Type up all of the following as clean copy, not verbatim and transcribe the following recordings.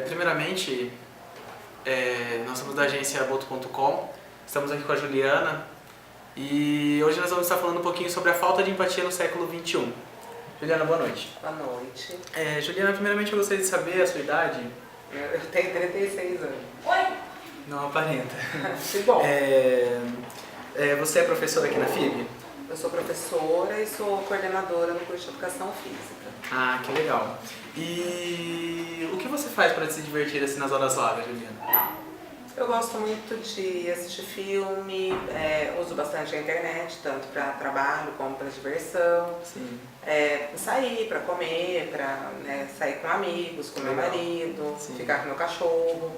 Primeiramente, nós somos da agência Boto.com, estamos aqui com a Juliana e hoje nós vamos estar falando um pouquinho sobre a falta de empatia no século XXI. Juliana, boa noite. Boa noite. Juliana, primeiramente eu gostaria de saber a sua idade. Eu tenho 36 anos. Oi! Não aparenta. Que bom. Você é professora aqui na FIB? Eu sou professora e sou coordenadora no curso de Educação Física. Ah, que legal. E o que você faz para se divertir assim nas horas vagas, Juliana? Eu gosto muito de assistir filme, uso bastante a internet, tanto para trabalho como para diversão. Sim. Sair para comer, para sair com amigos, com meu marido, Sim. ficar com meu cachorro.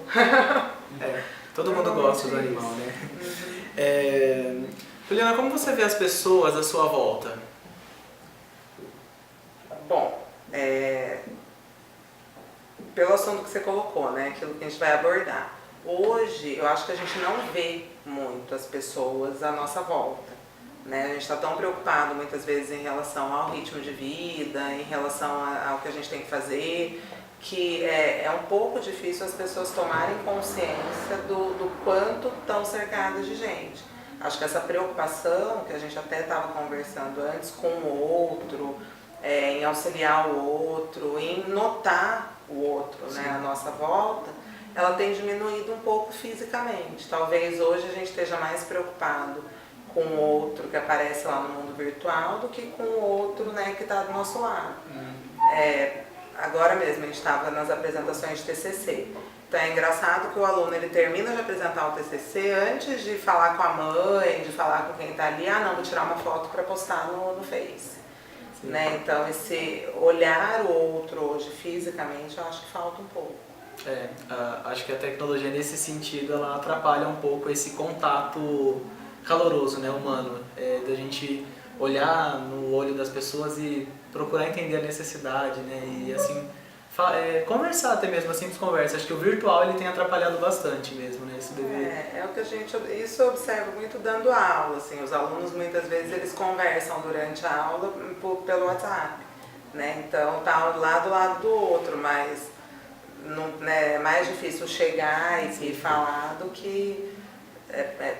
Todo mundo gosta do animal, né? Juliana, como você vê as pessoas à sua volta? Bom, pelo assunto que você colocou, né, aquilo que a gente vai abordar. Hoje, eu acho que a gente não vê muito as pessoas à nossa volta, né? A gente está tão preocupado muitas vezes em relação ao ritmo de vida, em relação ao que a gente tem que fazer, que é um pouco difícil as pessoas tomarem consciência do quanto estão cercadas de gente. Acho que essa preocupação, que a gente até estava conversando antes, com o outro, em auxiliar o outro, em notar o outro, né, à nossa volta, ela tem diminuído um pouco fisicamente. Talvez hoje a gente esteja mais preocupado com o outro que aparece lá no mundo virtual do que com o outro, né, que está do nosso lado. Agora mesmo a gente estava nas apresentações de TCC. Então é engraçado que o aluno ele termina de apresentar o TCC antes de falar com a mãe, de falar com quem está ali, vou tirar uma foto para postar no Face. Né? Então esse olhar o outro hoje fisicamente eu acho que falta um pouco. Acho que a tecnologia nesse sentido ela atrapalha um pouco esse contato caloroso, né, humano, da gente olhar no olho das pessoas e procurar entender a necessidade, né, e assim conversar até mesmo, a simples conversa. Acho que o virtual ele tem atrapalhado bastante mesmo, né, isso é o que isso eu observo muito dando aula, assim, os alunos muitas vezes eles conversam durante a aula pelo WhatsApp, né, então tá lá do lado do outro, mas é mais difícil chegar e falar do que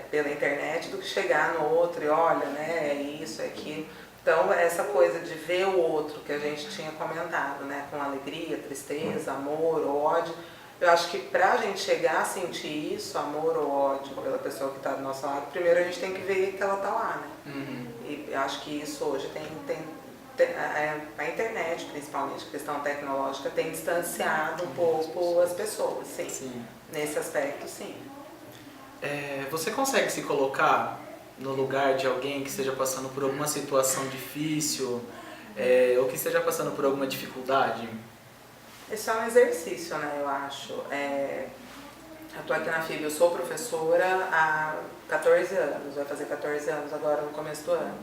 pela internet, do que chegar no outro e olha, né, é isso, é aquilo. Então essa coisa de ver o outro que a gente tinha comentado, né, com alegria, tristeza, amor, ódio, eu acho que pra gente chegar a sentir isso, amor ou ódio pela pessoa que está do nosso lado, primeiro a gente tem que ver que ela tá lá, né. E eu acho que isso hoje a internet, principalmente, a questão tecnológica, tem distanciado um pouco as pessoas, sim. Nesse aspecto, sim. Você consegue se colocar no lugar de alguém que esteja passando por alguma situação difícil, ou que esteja passando por alguma dificuldade? Esse é um exercício, né, eu acho. Eu estou aqui na FIB, eu sou professora há 14 anos, vai fazer 14 anos agora no começo do ano.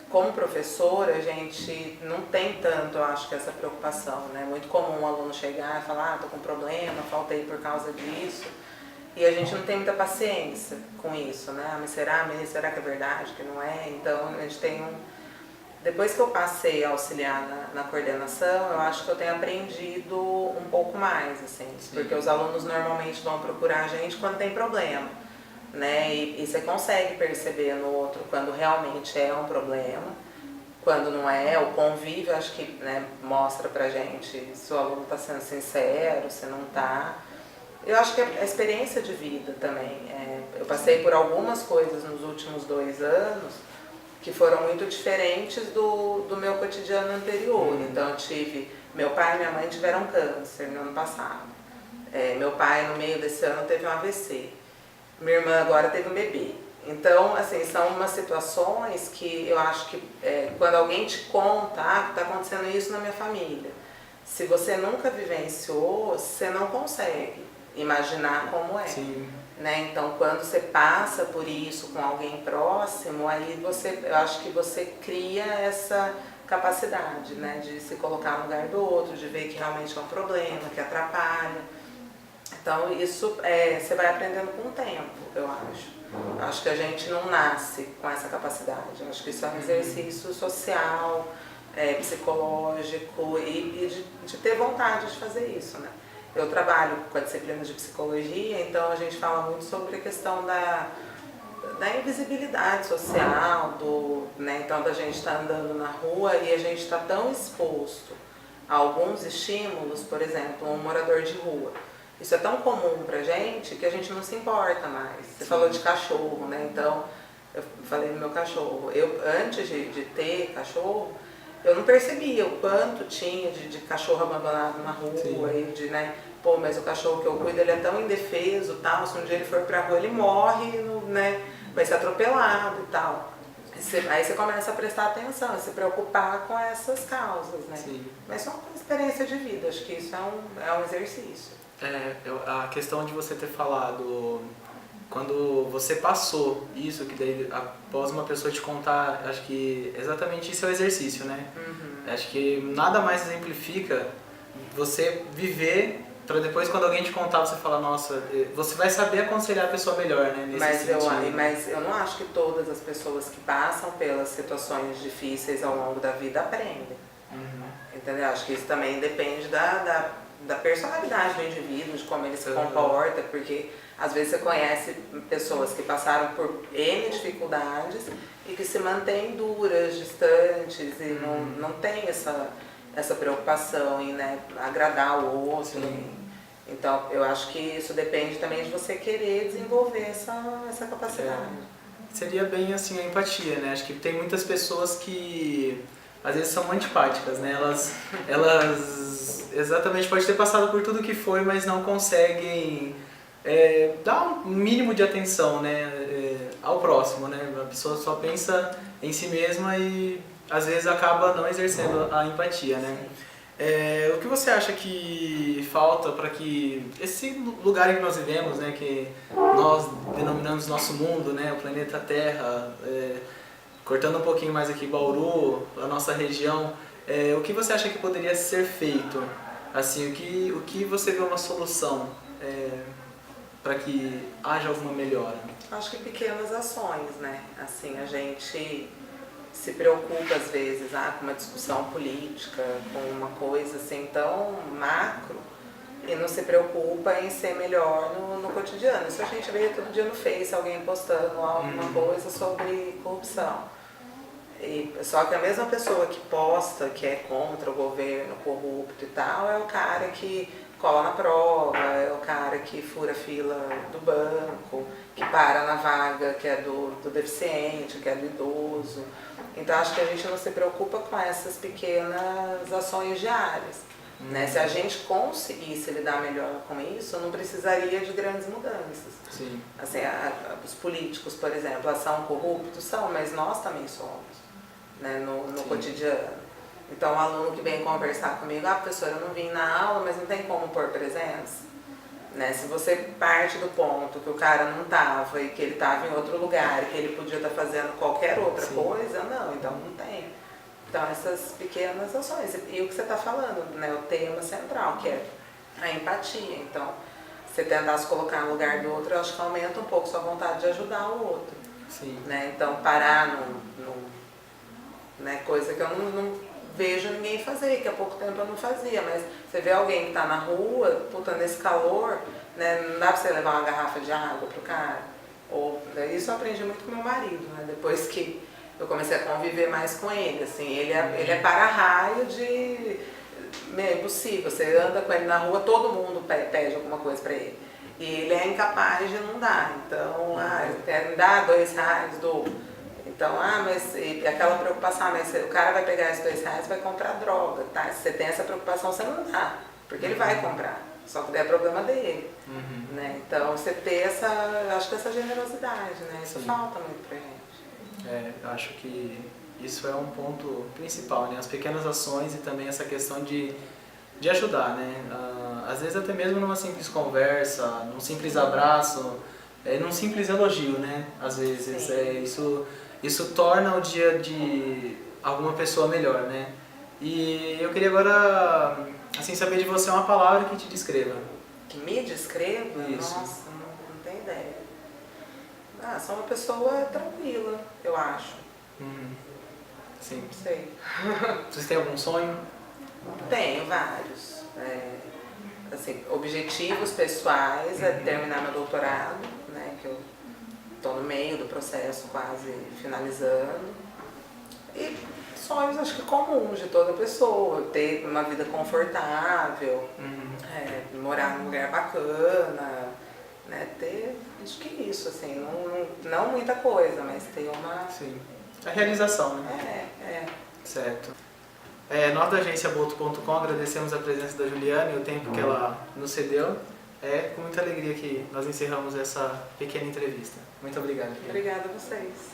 Como professora, a gente não tem tanto, eu acho, que essa preocupação, né? É muito comum um aluno chegar e falar, tô com problema, faltei por causa disso. E a gente não tem muita paciência com isso, né? Mas será que é verdade, que não é? Então, a gente tem Depois que eu passei a auxiliar na coordenação, eu acho que eu tenho aprendido um pouco mais, assim. Sim. Porque os alunos normalmente vão procurar a gente quando tem problema, né? E você consegue perceber no outro quando realmente é um problema, quando não é. O convívio, acho que, né, mostra pra gente se o aluno está sendo sincero, se não está. Eu acho que a experiência de vida também. Eu passei por algumas coisas nos últimos 2 anos que foram muito diferentes do meu cotidiano anterior. Então eu tive, meu pai e minha mãe tiveram câncer no ano passado. Meu pai no meio desse ano teve um AVC. Minha irmã agora teve um bebê. Então, assim, são umas situações que eu acho que quando alguém te conta, está acontecendo isso na minha família. Se você nunca vivenciou, você não consegue imaginar como é. Sim. Né? Então, quando você passa por isso com alguém próximo, aí eu acho que você cria essa capacidade, né, de se colocar no lugar do outro, de ver que realmente é um problema, que atrapalha. Então, isso você vai aprendendo com o tempo, eu acho. Eu acho que a gente não nasce com essa capacidade. Eu acho que isso é um exercício social, psicológico e de ter vontade de fazer isso, né? Eu trabalho com a disciplina de psicologia, então a gente fala muito sobre a questão da invisibilidade social, né? Então da gente estar andando na rua e a gente está tão exposto a alguns estímulos, por exemplo, um morador de rua. Isso é tão comum pra gente que a gente não se importa mais. Você falou de cachorro, né? Então, eu falei do meu cachorro. Eu, antes de ter cachorro, eu não percebia o quanto tinha de cachorro abandonado na rua e né? Pô, mas o cachorro que eu cuido, ele é tão indefeso, tal, se um dia ele for pra rua, ele morre, né? Vai ser atropelado e tal. Aí você começa a prestar atenção, a se preocupar com essas causas, né? Sim. Mas só com experiência de vida, acho que isso é um exercício. A questão de você ter falado, quando você passou isso, que daí após uma pessoa te contar, acho que exatamente isso é o exercício, né? Acho que nada mais exemplifica você viver para depois quando alguém te contar você falar, nossa, você vai saber aconselhar a pessoa melhor, né? Nesse sentido. Mas eu não acho que todas as pessoas que passam pelas situações difíceis ao longo da vida aprendem. Entendeu? Acho que isso também depende da personalidade do indivíduo, de como ele se comporta, porque às vezes você conhece pessoas que passaram por N dificuldades e que se mantêm duras, distantes e não tem essa preocupação em, né, agradar o outro. Então, eu acho que isso depende também de você querer desenvolver essa capacidade. Seria bem assim a empatia, né? Acho que tem muitas pessoas que às vezes são antipáticas, né? Elas exatamente pode ter passado por tudo que foi, mas não conseguem dar um mínimo de atenção, né? Ao próximo, né? A pessoa só pensa em si mesma e às vezes acaba não exercendo a empatia, né? O que você acha que falta para que esse lugar em que nós vivemos, né, que nós denominamos nosso mundo, né, o planeta Terra, cortando um pouquinho mais aqui Bauru, a nossa região, o que você acha que poderia ser feito? Assim, o que você vê uma solução para que haja alguma melhora? Acho que pequenas ações, né? Assim, a gente se preocupa às vezes com uma discussão política, com uma coisa assim tão macro e não se preocupa em ser melhor no cotidiano. Isso a gente vê todo dia no Face, alguém postando alguma coisa sobre corrupção. Só que a mesma pessoa que posta, que é contra o governo corrupto e tal, é o cara que cola na prova, é o cara que fura a fila do banco, que para na vaga que é do deficiente, que é do idoso. Então acho que a gente não se preocupa com essas pequenas ações diárias. Né? Se a gente conseguisse lidar melhor com isso, não precisaria de grandes mudanças. Sim. Assim, os políticos, por exemplo, são corruptos? São, mas nós também somos, né? no cotidiano. Então, um aluno que vem conversar comigo, professora, eu não vim na aula, mas não tem como pôr presença. Né? Se você parte do ponto que o cara não estava e que ele estava em outro lugar, que ele podia estar fazendo qualquer outra coisa, não, então não tem. Então, essas pequenas ações. E o que você está falando, né? O tema central, que é a empatia. Então, você tentar se colocar no lugar do outro, eu acho que aumenta um pouco sua vontade de ajudar o outro. Sim. Né? Então, parar né? Coisa que eu não vejo ninguém fazer, que há pouco tempo eu não fazia, mas você vê alguém que está na rua, puta, nesse calor, né? Não dá para você levar uma garrafa de água pro cara. Isso eu aprendi muito com meu marido, né? Depois que eu comecei a conviver mais com ele, assim, ele é para-raio de... É impossível, você anda com ele na rua, todo mundo pede alguma coisa para ele. E ele é incapaz de não dar, então, me dá R$2, dou. Então, mas aquela preocupação, mas o cara vai pegar esses R$2 e vai comprar droga, tá? Se você tem essa preocupação, você não dá, porque ele vai comprar, só que daí é problema dele. Né? Então, você ter acho que essa generosidade, né? Isso falta muito pra gente. Acho que isso é um ponto principal, né? As pequenas ações e também essa questão de ajudar, né? Às vezes até mesmo numa simples conversa, num simples abraço, num simples elogio, né? Às vezes isso torna o dia de alguma pessoa melhor, né? E eu queria agora assim saber de você uma palavra que te descreva. Que me descreva? Isso. Nossa, não tenho ideia. Sou uma pessoa tranquila, eu acho. Sim. Não sei. Vocês têm algum sonho? Tenho vários. Assim, objetivos pessoais é terminar meu doutorado, né, que eu estou no meio do processo, quase finalizando. E sonhos, acho que comuns de toda pessoa, ter uma vida confortável, morar num lugar bacana, né, ter, acho que isso, assim, não muita coisa, mas ter uma... Sim. A realização, né? Certo. Nós da agência Boto.com agradecemos a presença da Juliana e o tempo que ela nos cedeu. É com muita alegria que nós encerramos essa pequena entrevista. Muito obrigado. Obrigada a vocês.